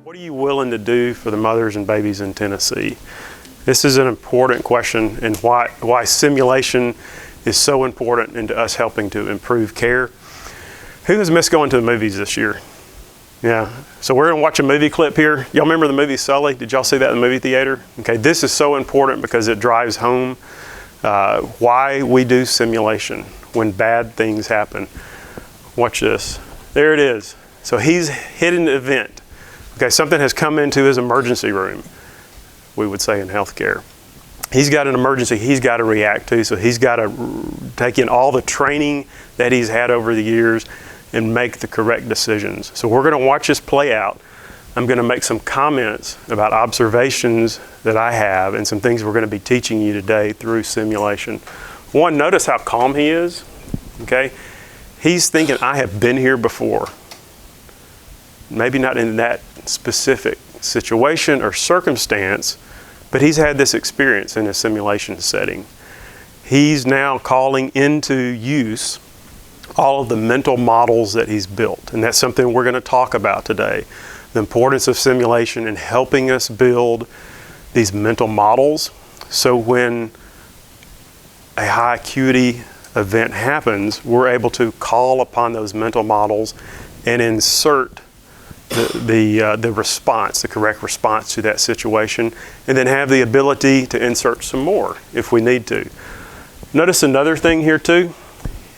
What are you willing to do for the mothers and babies in Tennessee? This is an important question, and why simulation is so important into us helping to improve care. Who has missed going to the movies this year? Yeah, so we're gonna watch a movie clip here. Y'all remember the movie Sully? Did y'all see that in the movie theater? Okay, this is so important because it drives home why we do simulation when bad things happen. Watch this. There it is. So he's hit an event. Okay, something has come into his emergency room, we would say in healthcare. He's got an emergency he's got to react to, so he's got to take in all the training that he's had over the years and make the correct decisions. So we're going to watch this play out. I'm going to make some comments about observations that I have and some things we're going to be teaching you today through simulation. One, notice how calm he is. Okay, he's thinking, I have been here before. Maybe not in that specific situation or circumstance, but he's had this experience in a simulation setting. He's now calling into use all of the mental models that he's built, and that's something we're going to talk about today. The importance of simulation in helping us build these mental models, so when a high acuity event happens, we're able to call upon those mental models and insert the response, the correct response to that situation, and then have the ability to insert some more if we need to. Notice another thing here too.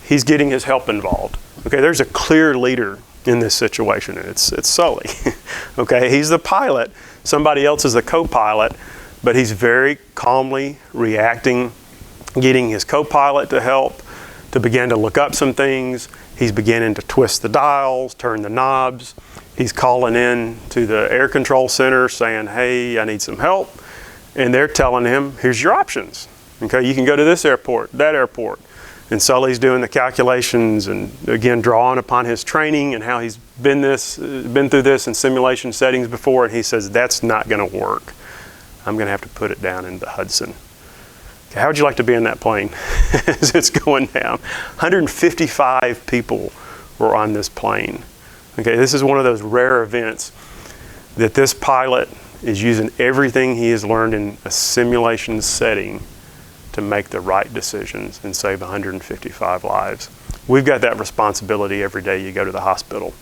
He's getting his help involved. Okay, there's a clear leader in this situation, and it's Sully. Okay, he's the pilot. Somebody else is the co-pilot, but he's very calmly reacting, getting his co-pilot to help, to begin to look up some things. He's beginning to twist the dials, turn the knobs. He's calling in to the air control center saying, hey, I need some help. And they're telling him, here's your options. Okay, you can go to this airport, that airport. And Sully's doing the calculations and again drawing upon his training and how he's been through this in simulation settings before, and he says, that's not gonna work. I'm gonna have to put it down in the Hudson. Okay, how would you like to be in that plane as it's going down? 155 people were on this plane. Okay, this is one of those rare events that this pilot is using everything he has learned in a simulation setting to make the right decisions and save 155 lives. We've got that responsibility every day you go to the hospital.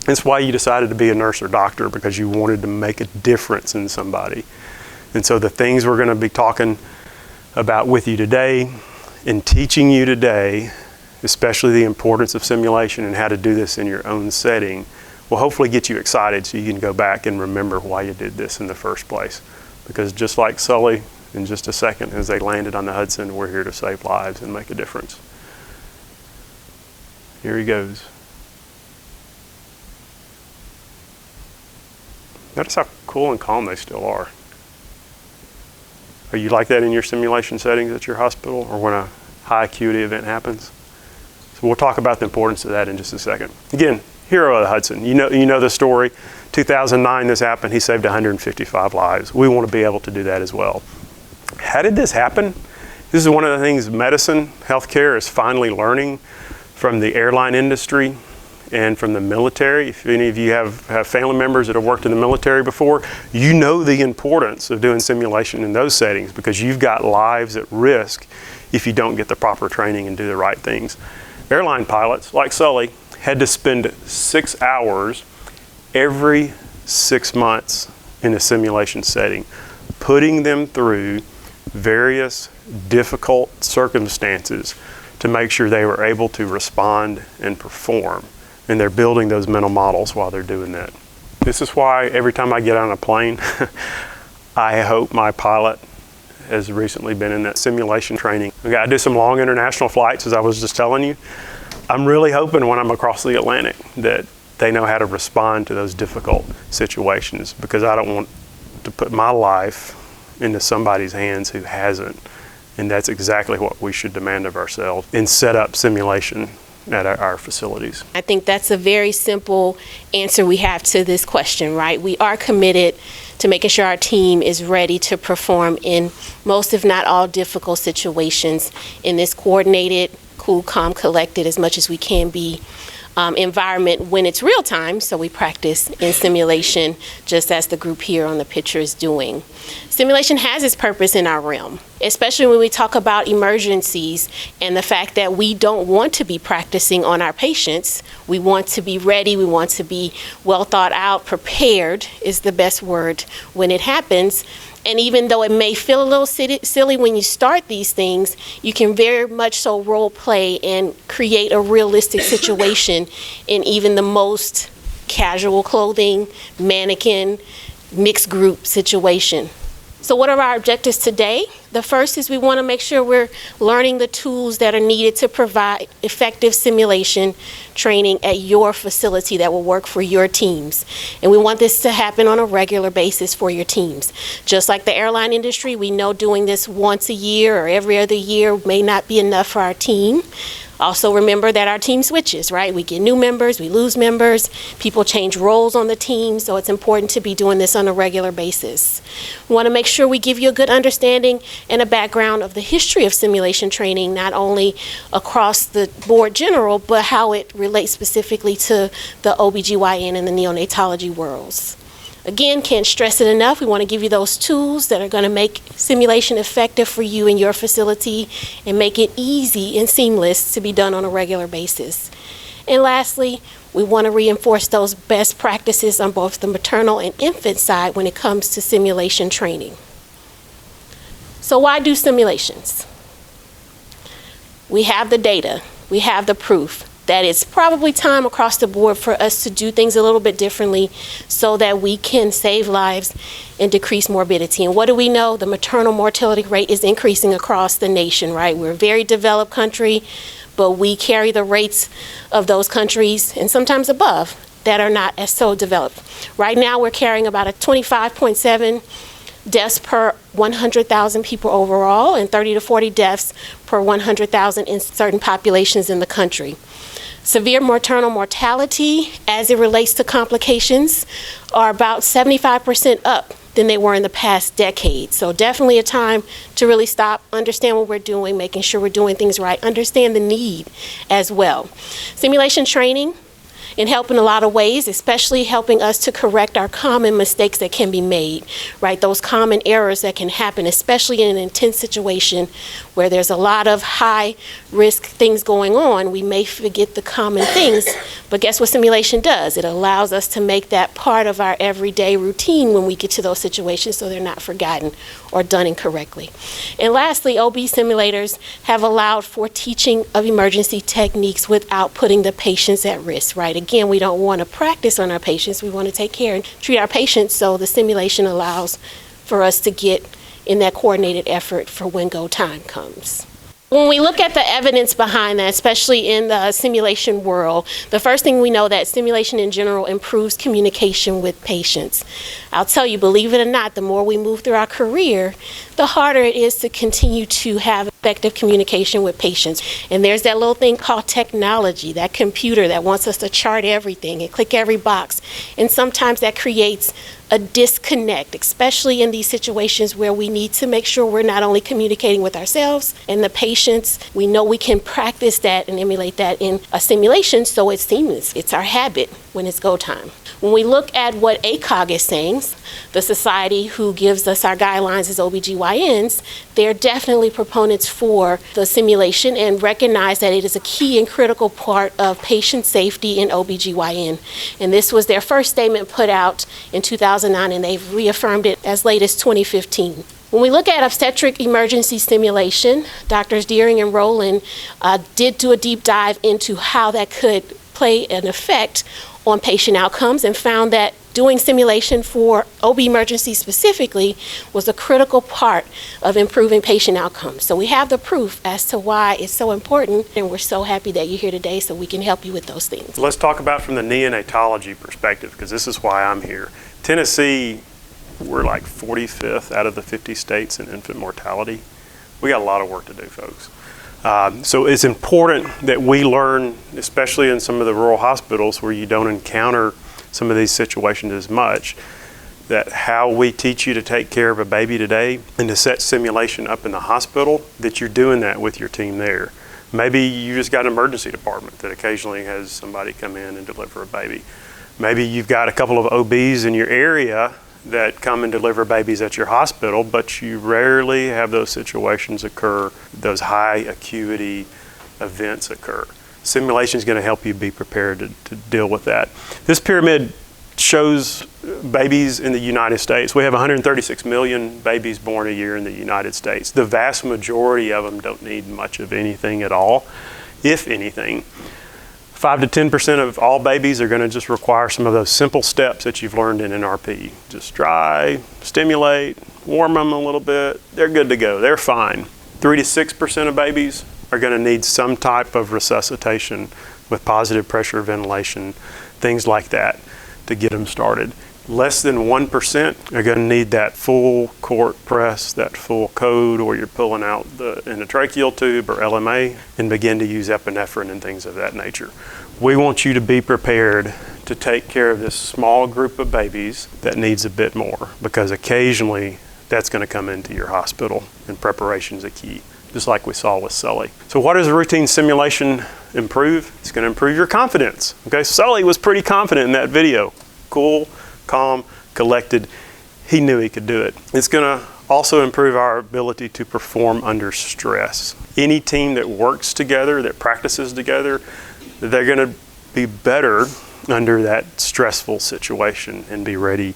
That's why you decided to be a nurse or doctor, because you wanted to make a difference in somebody. And so the things we're going to be talking about with you today and teaching you today, especially the importance of simulation and how to do this in your own setting, will hopefully get you excited so you can go back and remember why you did this in the first place. Because just like Sully, in just a second, as they landed on the Hudson, we're here to save lives and make a difference. Here he goes. Notice how cool and calm they still are. Are you like that in your simulation settings at your hospital or when a high acuity event happens? So we'll talk about the importance of that in just a second. Again, hero of the Hudson. You know the story. 2009 this happened. He saved 155 lives. We want to be able to do that as well. How did this happen? This is one of the things medicine, healthcare is finally learning from the airline industry and from the military. If any of you have family members that have worked in the military before, you know the importance of doing simulation in those settings because you've got lives at risk if you don't get the proper training and do the right things. Airline pilots, like Sully, had to spend 6 hours every 6 months in a simulation setting, putting them through various difficult circumstances to make sure they were able to respond and perform. And they're building those mental models while they're doing that. This is why every time I get on a plane, I hope my pilot has recently been in that simulation training. Okay, I do some long international flights, as I was just telling you. I'm really hoping when I'm across the Atlantic that they know how to respond to those difficult situations, because I don't want to put my life into somebody's hands who hasn't. And that's exactly what we should demand of ourselves and set up simulation at our facilities. I think that's a very simple answer we have to this question, right? We are committed to making sure our team is ready to perform in most, if not all, difficult situations in this coordinated, cool, calm, collected, as much as we can be environment when it's real time, so we practice in simulation just as the group here on the picture is doing. Simulation has its purpose in our realm, especially when we talk about emergencies and the fact that we don't want to be practicing on our patients. We want to be ready, we want to be well thought out, prepared is the best word when it happens. And even though it may feel a little silly when you start these things, you can very much so role play and create a realistic situation in even the most casual clothing, mannequin, mixed group situation. So what are our objectives today? The first is we want to make sure we're learning the tools that are needed to provide effective simulation training at your facility that will work for your teams. And we want this to happen on a regular basis for your teams. Just like the airline industry, we know doing this once a year or every other year may not be enough for our team. Also remember that our team switches, right? We get new members, we lose members, people change roles on the team, so it's important to be doing this on a regular basis. We want to make sure we give you a good understanding and a background of the history of simulation training, not only across the board general, but how it relates specifically to the OBGYN and the neonatology worlds. Again, can't stress it enough. We want to give you those tools that are going to make simulation effective for you in your facility and make it easy and seamless to be done on a regular basis. And lastly, we want to reinforce those best practices on both the maternal and infant side when it comes to simulation training. So why do simulations? We have the data, we have the proof that it's probably time across the board for us to do things a little bit differently so that we can save lives and decrease morbidity. And what do we know? The maternal mortality rate is increasing across the nation, right? We're a very developed country, but we carry the rates of those countries and sometimes above that are not as so developed. Right now we're carrying about a 25.7 deaths per 100,000 people overall and 30 to 40 deaths per 100,000 in certain populations in the country. Severe maternal mortality as it relates to complications are about 75% up than they were in the past decade. So definitely a time to really stop, understand what we're doing, making sure we're doing things right, understand the need as well. Simulation training and help in a lot of ways, especially helping us to correct our common mistakes that can be made, right? Those common errors that can happen, especially in an intense situation where there's a lot of high risk things going on. We may forget the common things, but guess what simulation does? It allows us to make that part of our everyday routine when we get to those situations so they're not forgotten or done incorrectly. And lastly, OB simulators have allowed for teaching of emergency techniques without putting the patients at risk, right? Again, we don't want to practice on our patients. We want to take care and treat our patients, so the simulation allows for us to get in that coordinated effort for when go time comes. When we look at the evidence behind that, especially in the simulation world, the first thing we know that simulation in general improves communication with patients. I'll tell you, believe it or not, the more we move through our career, the harder it is to continue to have effective communication with patients. And there's that little thing called technology, that computer that wants us to chart everything and click every box. And sometimes that creates a disconnect, especially in these situations where we need to make sure we're not only communicating with ourselves and the patients. We know we can practice that and emulate that in a simulation so it's seamless. It's our habit when it's go time. When we look at what ACOG is saying, the society who gives us our guidelines as OBGYNs, they're definitely proponents for the simulation and recognize that it is a key and critical part of patient safety in OBGYN. And this was their first statement put out in 2009, and they've reaffirmed it as late as 2015. When we look at obstetric emergency stimulation, Drs. Deering and Rowland did do a deep dive into how that could play an effect on patient outcomes and found that doing simulation for OB emergency specifically was a critical part of improving patient outcomes. So we have the proof as to why it's so important, and we're so happy that you're here today so we can help you with those things. Let's talk about from the neonatology perspective, because this is why I'm here. Tennessee, we're like 45th out of the 50 states in infant mortality. We got a lot of work to do, folks. So it's important that we learn, especially in some of the rural hospitals where you don't encounter some of these situations as much, that how we teach you to take care of a baby today and to set simulation up in the hospital, that you're doing that with your team there. Maybe you just got an emergency department that occasionally has somebody come in and deliver a baby. Maybe you've got a couple of OBs in your area that come and deliver babies at your hospital, but you rarely have those situations occur, those high acuity events occur. Simulation is going to help you be prepared to deal with that. This pyramid shows babies in the United States. We have 136 million babies born a year in the United States. The vast majority of them don't need much of anything at all, if anything. 5 to 10% of all babies are going to just require some of those simple steps that you've learned in NRP. Just dry, stimulate, warm them a little bit. They're good to go. They're fine. 3 to 6% of babies are going to need some type of resuscitation with positive pressure ventilation, things like that, to get them started. Less than 1% are going to need that full quart press, that full code, where you're pulling out the endotracheal tube or LMA and begin to use epinephrine and things of that nature. We want you to be prepared to take care of this small group of babies that needs a bit more, because occasionally that's going to come into your hospital, and preparation is a key, just like we saw with Sully. So what does a routine simulation improve? It's going to improve your confidence. Okay, Sully was pretty confident in that video. Cool, calm, collected. He knew he could do it. It's going to also improve our ability to perform under stress. Any team that works together, that practices together, they're going to be better under that stressful situation and be ready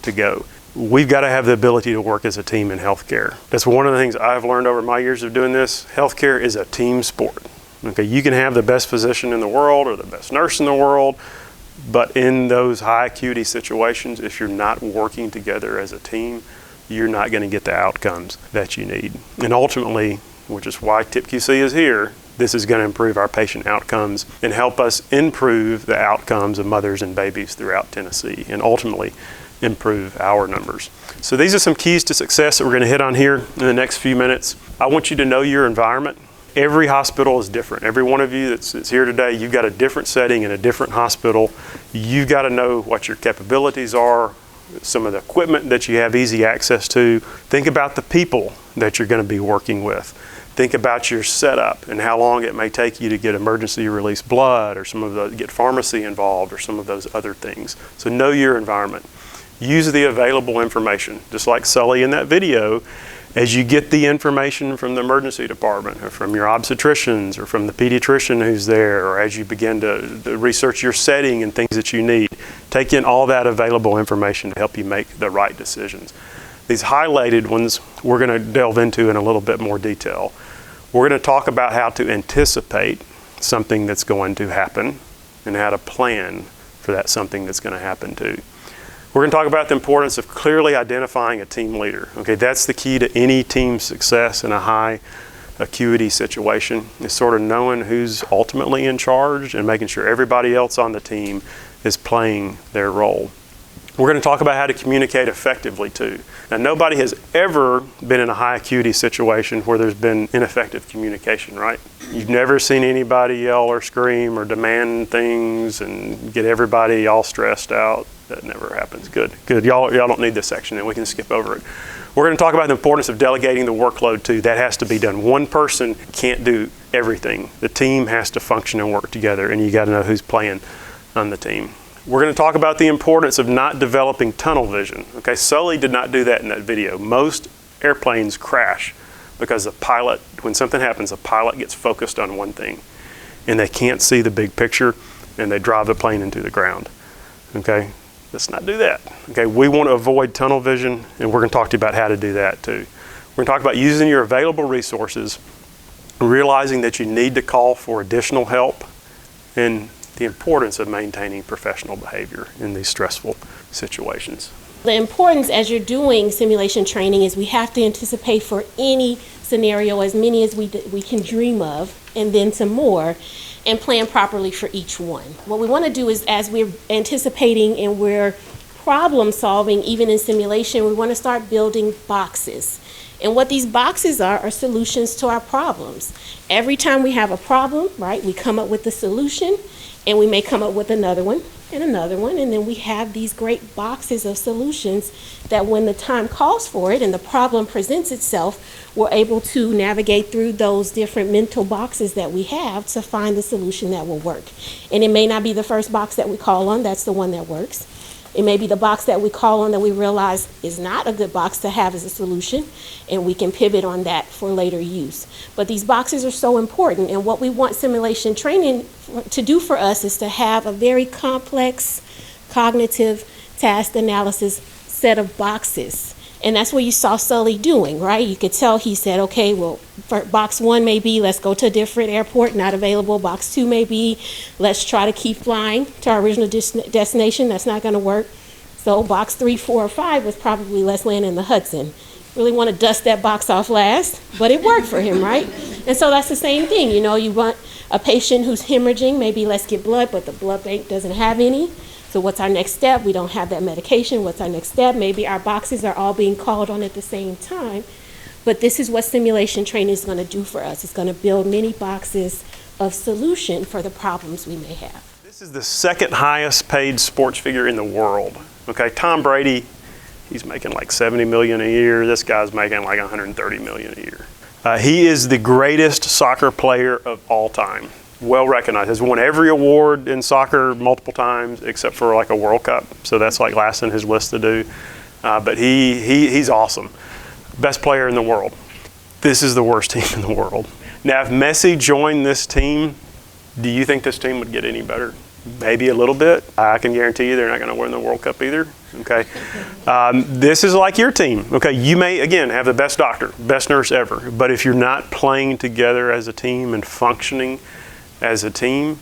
to go. We've got to have the ability to work as a team in healthcare. That's one of the things I've learned over my years of doing this. Healthcare is a team sport. Okay, you can have the best physician in the world or the best nurse in the world, but in those high acuity situations, if you're not working together as a team, you're not going to get the outcomes that you need. And ultimately, which is why TIPQC is here, this is going to improve our patient outcomes and help us improve the outcomes of mothers and babies throughout Tennessee, and ultimately improve our numbers. So these are some keys to success that we're going to hit on here in the next few minutes. I want you to know your environment. Every hospital is different. Every one of you that's here today, you've got a different setting in a different hospital. You've got to know what your capabilities are, some of the equipment that you have easy access to. Think about the people that you're going to be working with. Think about your setup and how long it may take you to get emergency release blood, or get pharmacy involved, or some of those other things. So know your environment. Use the available information, just like Sully in that video. As you get the information from the emergency department, or from your obstetricians, or from the pediatrician who's there, or as you begin to research your setting and things that you need, take in all that available information to help you make the right decisions. These highlighted ones we're going to delve into in a little bit more detail. We're going to talk about how to anticipate something that's going to happen and how to plan for that something that's going to happen too. We're going to talk about the importance of clearly identifying a team leader. Okay, that's the key to any team success in a high acuity situation, is sort of knowing who's ultimately in charge and making sure everybody else on the team is playing their role. We're going to talk about how to communicate effectively too. Now, nobody has ever been in a high acuity situation where there's been ineffective communication, right? You've never seen anybody yell or scream or demand things and get everybody all stressed out. That never happens. Good. Y'all don't need this section, and we can skip over it. We're going to talk about the importance of delegating the workload too. That has to be done. One person can't do everything. The team has to function and work together, and you got to know who's playing on the team. We're going to talk about the importance of not developing tunnel vision. Okay, Sully did not do that in that video. Most airplanes crash because the pilot, when something happens, the pilot gets focused on one thing, and they can't see the big picture, and they drive the plane into the ground. Okay, let's not do that. Okay, we want to avoid tunnel vision, and we're going to talk to you about how to do that too. We're going to talk about using your available resources, realizing that you need to call for additional help, and the importance of maintaining professional behavior in these stressful situations. The importance as you're doing simulation training is we have to anticipate for any scenario, as many as we can dream of, and then some more, and plan properly for each one. What we want to do is, as we're anticipating and we're problem solving, even in simulation, we want to start building boxes. And what these boxes are solutions to our problems. Every time we have a problem, right, we come up with the solution, and we may come up with another one, and another one, and then we have these great boxes of solutions that when the time calls for it and the problem presents itself, we're able to navigate through those different mental boxes that we have to find the solution that will work. And it may not be the first box that we call on, that's the one that works. It may be the box that we call on that we realize is not a good box to have as a solution, and we can pivot on that for later use. But these boxes are so important, and what we want simulation training to do for us is to have a very complex cognitive task analysis set of boxes. And that's what you saw Sully doing, right? You could tell he said, okay, well, for box 1 may be, let's go to a different airport, not available. Box 2 may be, let's try to keep flying to our original destination. That's not going to work. So box 3, 4, or 5 was probably let's land in the Hudson. Really want to dust that box off last, but it worked for him, right? And so that's the same thing. You know, you want a patient who's hemorrhaging, maybe let's get blood, but the blood bank doesn't have any. So what's our next step? We don't have that medication. What's our next step? Maybe our boxes are all being called on at the same time. But this is what simulation training is going to do for us. It's going to build many boxes of solution for the problems we may have. This is the second highest paid sports figure in the world. Okay, Tom Brady, he's making like $70 million a year. This guy's making like $130 million a year. He is the greatest soccer player of all time. Well recognized, has won every award in soccer multiple times except for like a World Cup. So that's like last in his list to do. But he's awesome. Best player in the world. This is the worst team in the world. Now, if Messi joined this team, do you think this team would get any better? Maybe a little bit. I can guarantee you they're not going to win the World Cup either. Okay. This is like your team. Okay. You may, again, have the best doctor, best nurse ever. But if you're not playing together as a team and functioning as a team,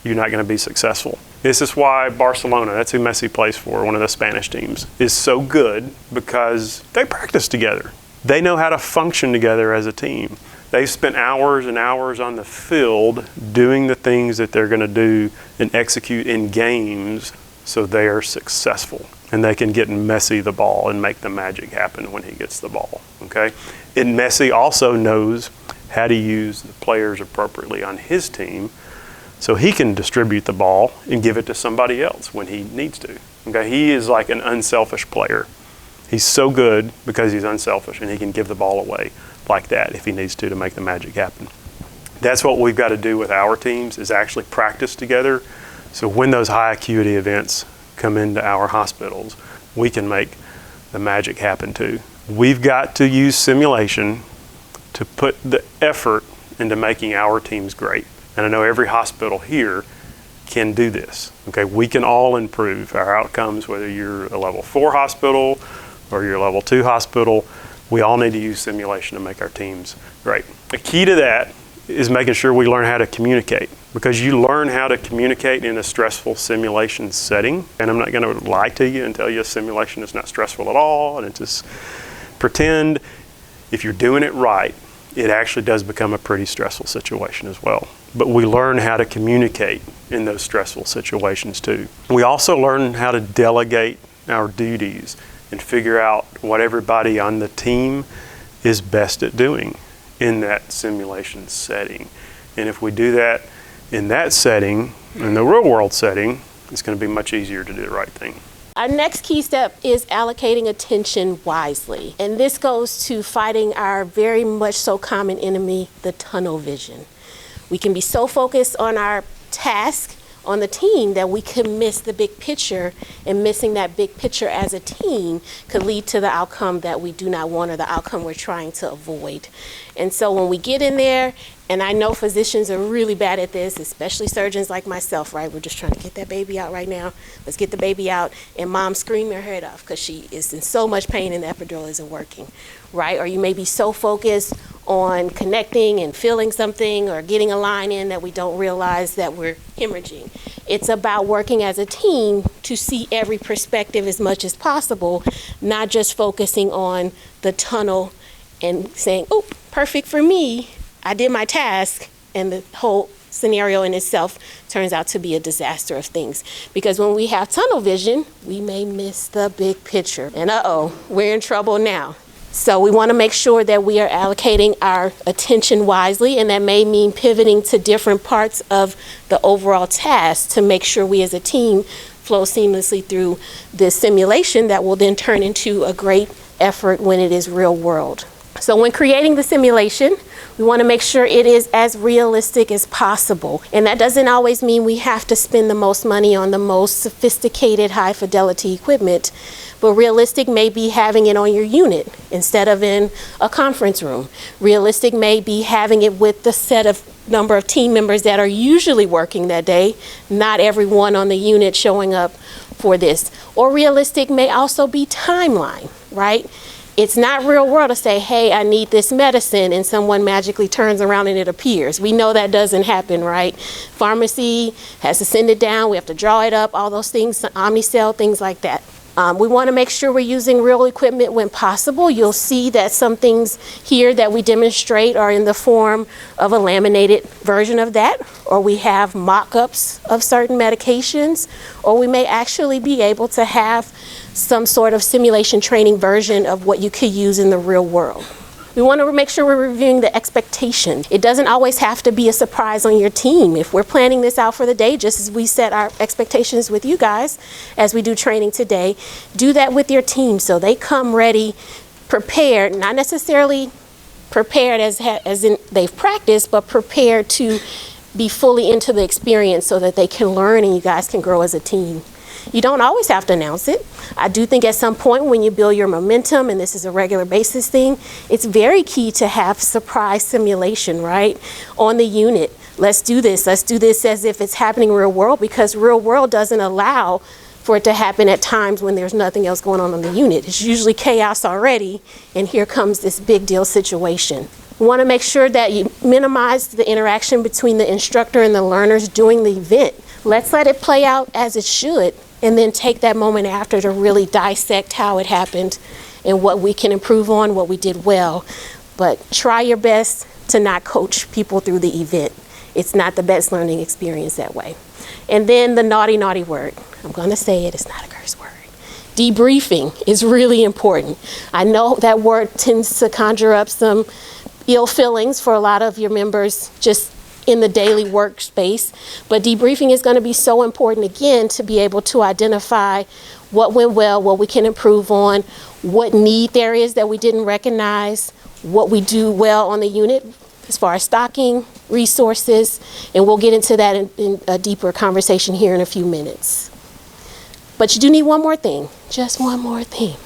you're not going to be successful. This is why Barcelona, that's who Messi plays for, one of the Spanish teams, is so good because they practice together. They know how to function together as a team. They've spent hours and hours on the field doing the things that they're going to do and execute in games so they are successful. And they can get Messi the ball and make the magic happen when he gets the ball. Okay? And Messi also knows how to use the players appropriately on his team so he can distribute the ball and give it to somebody else when he needs to. Okay, he is like an unselfish player. He's so good because he's unselfish and he can give the ball away like that if he needs to make the magic happen. That's what we've got to do with our teams, is actually practice together so when those high acuity events come into our hospitals, we can make the magic happen too. We've got to use simulation to put the effort into making our teams great. And I know every hospital here can do this. Okay, we can all improve our outcomes, whether you're a level 4 hospital or you're a level 2 hospital. We all need to use simulation to make our teams great. The key to that is making sure we learn how to communicate, because you learn how to communicate in a stressful simulation setting. And I'm not going to lie to you and tell you a simulation is not stressful at all and it's just pretend. If you're doing it right, it actually does become a pretty stressful situation as well. But we learn how to communicate in those stressful situations too. We also learn how to delegate our duties and figure out what everybody on the team is best at doing in that simulation setting. And if we do that in that setting, in the real world setting, it's going to be much easier to do the right thing. Our next key step is allocating attention wisely. And this goes to fighting our very much so common enemy, the tunnel vision. We can be so focused on our task on the team that we could miss the big picture, and missing that big picture as a team could lead to the outcome that we do not want or the outcome we're trying to avoid. And so when we get in there, and I know physicians are really bad at this, especially surgeons like myself, right? We're just trying to get that baby out right now. Let's get the baby out. And mom's screaming her head off because she is in so much pain and the epidural isn't working, right? Or you may be so focused on connecting and feeling something or getting a line in that we don't realize that we're hemorrhaging. It's about working as a team to see every perspective as much as possible, not just focusing on the tunnel and saying, oh, perfect for me. I did my task, and the whole scenario in itself turns out to be a disaster of things. Because when we have tunnel vision, we may miss the big picture. And we're in trouble now. So we want to make sure that we are allocating our attention wisely, and that may mean pivoting to different parts of the overall task to make sure we as a team flow seamlessly through this simulation that will then turn into a great effort when it is real world. So when creating the simulation, we want to make sure it is as realistic as possible. And that doesn't always mean we have to spend the most money on the most sophisticated high fidelity equipment, but realistic may be having it on your unit instead of in a conference room. Realistic may be having it with the set of number of team members that are usually working that day, not everyone on the unit showing up for this. Or realistic may also be timeline, right? It's not real world to say, hey, I need this medicine, and someone magically turns around and it appears. We know that doesn't happen, right? Pharmacy has to send it down, we have to draw it up, all those things, Omnicell, things like that. We want to make sure we're using real equipment when possible. You'll see that some things here that we demonstrate are in the form of a laminated version of that, or we have mock-ups of certain medications, or we may actually be able to have some sort of simulation training version of what you could use in the real world. We want to make sure we're reviewing the expectation. It doesn't always have to be a surprise on your team. If we're planning this out for the day, just as we set our expectations with you guys as we do training today, do that with your team so they come ready, prepared, not necessarily prepared as in they've practiced, but prepared to be fully into the experience so that they can learn and you guys can grow as a team. You don't always have to announce it. I do think at some point when you build your momentum, and this is a regular basis thing, it's very key to have surprise simulation, right? On the unit. Let's do this as if it's happening real world, because real world doesn't allow for it to happen at times when there's nothing else going on the unit. It's usually chaos already, and here comes this big deal situation. We want to make sure that you minimize the interaction between the instructor and the learners during the event. Let's let it play out as it should, and then take that moment after to really dissect how it happened and what we can improve on, what we did well. But try your best to not coach people through the event. It's not the best learning experience that way. And then the naughty word. I'm going to say it, it's not a curse word. Debriefing is really important. I know that word tends to conjure up some ill feelings for a lot of your members just in the daily workspace, but debriefing is going to be so important again to be able to identify what went well, what we can improve on, what need there is that we didn't recognize, what we do well on the unit as far as stocking, resources, and we'll get into that in a deeper conversation here in a few minutes. But you do need one more thing, just one more thing.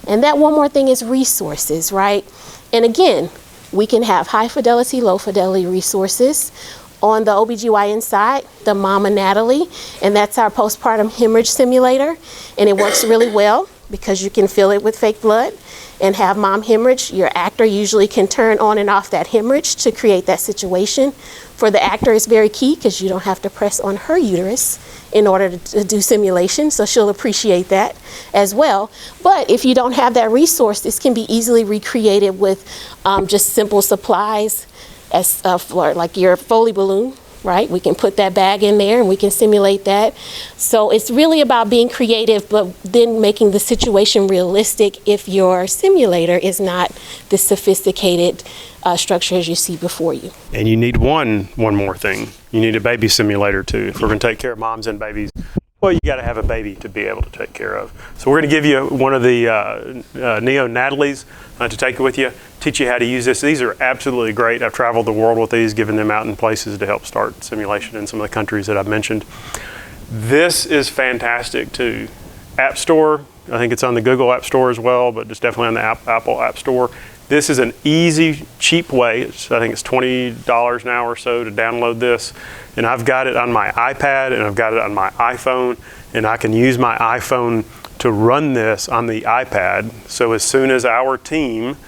And that one more thing is resources, right? And again, we can have high fidelity, low fidelity resources. On the OBGYN side, the Mama Natalie, and that's our postpartum hemorrhage simulator. And it works really well because you can fill it with fake blood and have mom hemorrhage. Your actor usually can turn on and off that hemorrhage to create that situation. For the actor, it's very key because you don't have to press on her uterus in order to do simulation, so she'll appreciate that as well. But if you don't have that resource, this can be easily recreated with just simple supplies, as for like your Foley balloon, right? We can put that bag in there and we can simulate that. So it's really about being creative, but then making the situation realistic if your simulator is not the sophisticated structure as you see before you. And you need one more thing. You need a baby simulator too. If we're going to take care of moms and babies, well, you got to have a baby to be able to take care of. So we're going to give you one of the Neonatalies to take it with you, teach you how to use this. These are absolutely great. I've traveled the world with these, given them out in places to help start simulation in some of the countries that I've mentioned. This is fantastic too. App Store, I think it's on the Google App Store as well, but it's definitely on the Apple App Store. This is an easy, cheap way. I think it's $20 an hour or so to download this. And I've got it on my iPad and I've got it on my iPhone, and I can use my iPhone to run this on the iPad. So as soon as our team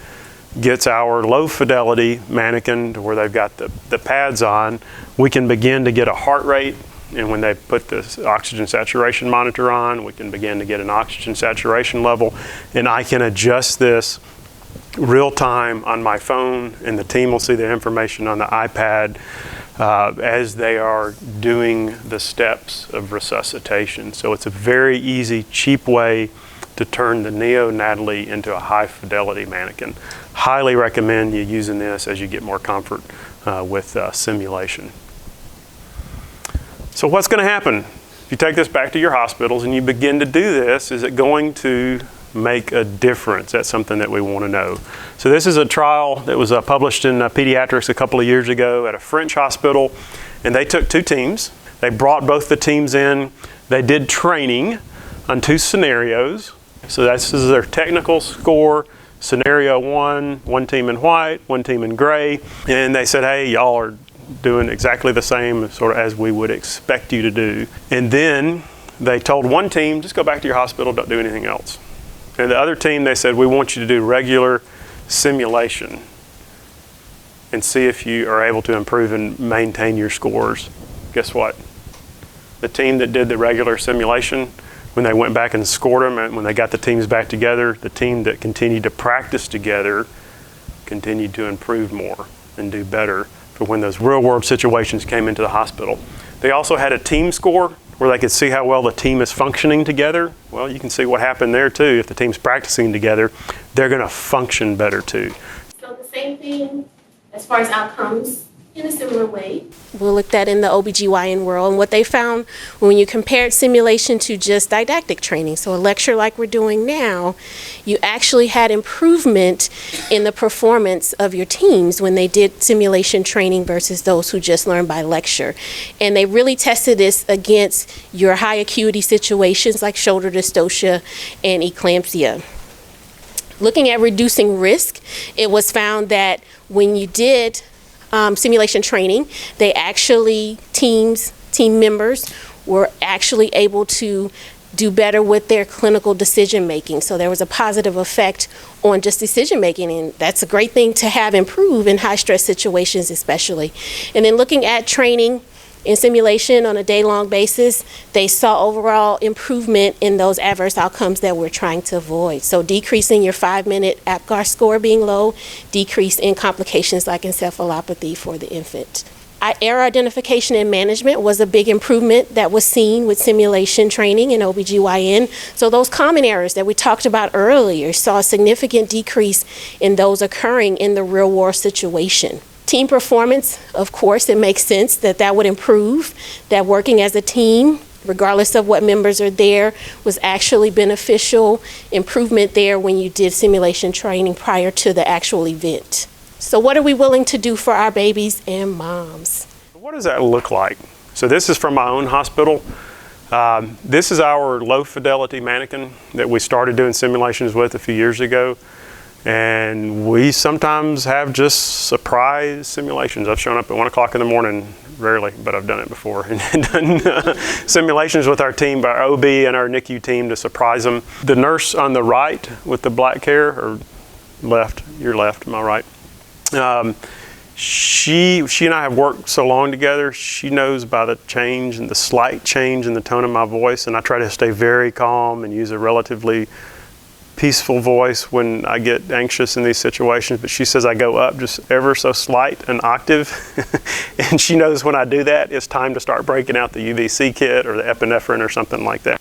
gets our low fidelity mannequin to where they've got the pads on, we can begin to get a heart rate. And when they put the oxygen saturation monitor on, we can begin to get an oxygen saturation level. And I can adjust this real time on my phone, and the team will see the information on the iPad as they are doing the steps of resuscitation. So it's a very easy, cheap way to turn the neonatally into a high fidelity mannequin. Highly recommend you using this as you get more comfort with simulation. So what's going to happen? If you take this back to your hospitals and you begin to do this, is it going to make a difference? That's something that we want to know. So this is a trial that was published in Pediatrics a couple of years ago at a French hospital, and they took 2 teams. They brought both the teams in. They did training on 2 scenarios. So this is their technical score. Scenario 1 team in white, 1 team in gray, and they said, hey, y'all are doing exactly the same sort of as we would expect you to do. And then they told one team, just go back to your hospital, don't do anything else. And the other team, they said, we want you to do regular simulation and see if you are able to improve and maintain your scores. Guess what? The team that did the regular simulation, when they went back and scored them, and when they got the teams back together, the team that continued to practice together continued to improve more and do better for when those real world situations came into the hospital. They also had a team score where they could see how well the team is functioning together. Well, you can see what happened there too. If the team's practicing together, they're going to function better too. So the same thing as far as outcomes in a similar way. We looked at in the OBGYN world, and what they found when you compared simulation to just didactic training, so a lecture like we're doing now, you actually had improvement in the performance of your teams when they did simulation training versus those who just learned by lecture. And they really tested this against your high acuity situations like shoulder dystocia and eclampsia. Looking at reducing risk, it was found that when you did simulation training, they actually, team members were actually able to do better with their clinical decision making. So there was a positive effect on just decision making, and that's a great thing to have improve in high stress situations especially. And then looking at training in simulation on a day-long basis, they saw overall improvement in those adverse outcomes that we're trying to avoid. So decreasing your 5-minute APGAR score being low, decrease in complications like encephalopathy for the infant. Error identification and management was a big improvement that was seen with simulation training in OBGYN. So those common errors that we talked about earlier saw a significant decrease in those occurring in the real world situation. Team performance, of course, it makes sense that that would improve, that working as a team, regardless of what members are there, was actually beneficial improvement there when you did simulation training prior to the actual event. So what are we willing to do for our babies and moms? What does that look like? So this is from my own hospital. This is our low fidelity mannequin that we started doing simulations with a few years ago. And we sometimes have just surprise simulations. I've shown up at 1 o'clock in the morning, rarely, but I've done it before, and done simulations with our team, our OB and our NICU team to surprise them. The nurse on the right with the black hair, or left, your left, my right, she and I have worked so long together, she knows by the change and the slight change in the tone of my voice, and I try to stay very calm and use a relatively peaceful voice when I get anxious in these situations, but she says I go up just ever so slight an octave and she knows when I do that it's time to start breaking out the UVC kit or the epinephrine or something like that.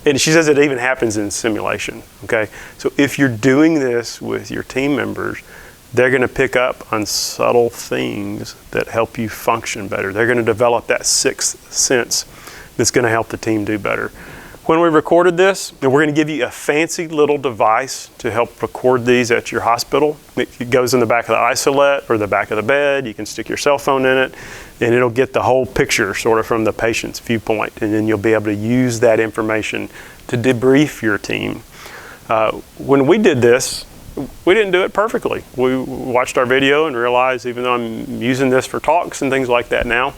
And she says it even happens in simulation, okay? So if you're doing this with your team members, they're going to pick up on subtle things that help you function better. They're going to develop that sixth sense that's going to help the team do better. When we recorded this, and we're going to give you a fancy little device to help record these at your hospital. It goes in the back of the isolette or the back of the bed. You can stick your cell phone in it, and it'll get the whole picture sort of from the patient's viewpoint, and then you'll be able to use that information to debrief your team. When we did this, we didn't do it perfectly. We watched our video and realized, even though I'm using this for talks and things like that now,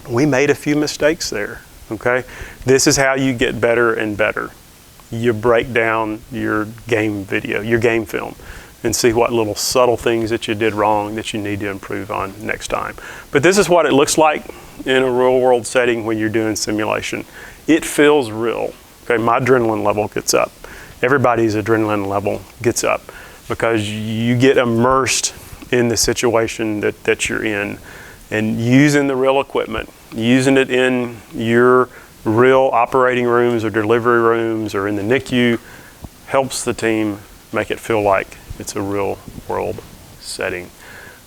we made a few mistakes there. Okay, this is how you get better and better. You break down your game video, your game film, and see what little subtle things that you did wrong that you need to improve on next time. But this is what it looks like in a real world setting when you're doing simulation. It feels real. Okay, my adrenaline level gets up. Everybody's adrenaline level gets up because you get immersed in the situation that you're in and using the real equipment, using it in your real operating rooms or delivery rooms or in the NICU, helps the team make it feel like it's a real world setting.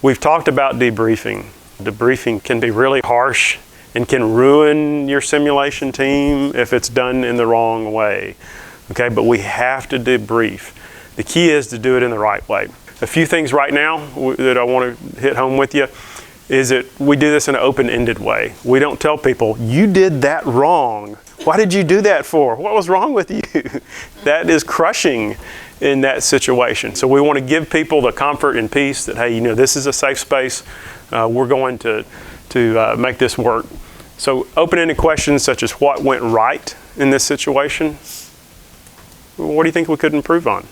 We've talked about debriefing. Debriefing can be really harsh and can ruin your simulation team if it's done in the wrong way. Okay, but we have to debrief. The key is to do it in the right way. A few things right now that I want to hit home with you is that we do this in an open-ended way. We don't tell people, you did that wrong. Why did you do that for? What was wrong with you? That is crushing in that situation. So we want to give people the comfort and peace that, hey, this is a safe space. We're going to make this work. So open-ended questions such as what went right in this situation? What do you think we could improve on?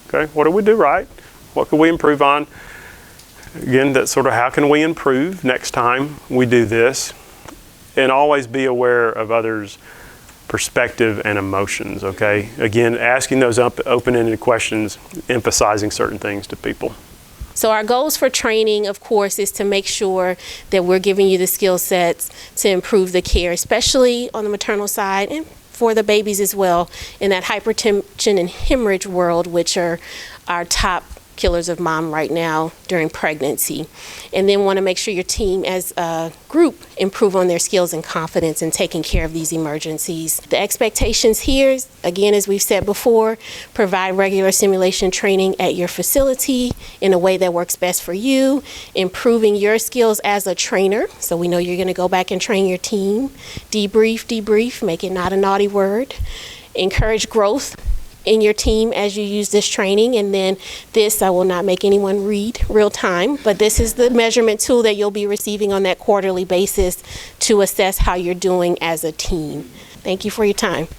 Okay, what did we do right? What could we improve on? Again, that's sort of how can we improve next time we do this? And always be aware of others' perspective and emotions, okay? Again, asking those open-ended questions, emphasizing certain things to people. So our goals for training, of course, is to make sure that we're giving you the skill sets to improve the care, especially on the maternal side and for the babies as well, in that hypertension and hemorrhage world, which are our top killers of mom right now during pregnancy. And then want to make sure your team as a group improve on their skills and confidence in taking care of these emergencies. The expectations here, again, as we've said before, provide regular simulation training at your facility in a way that works best for you, improving your skills as a trainer. So we know you're going to go back and train your team. Debrief, make it not a naughty word. Encourage growth in your team as you use this training. And then this, I will not make anyone read real time, but this is the measurement tool that you'll be receiving on that quarterly basis to assess how you're doing as a team. Thank you for your time.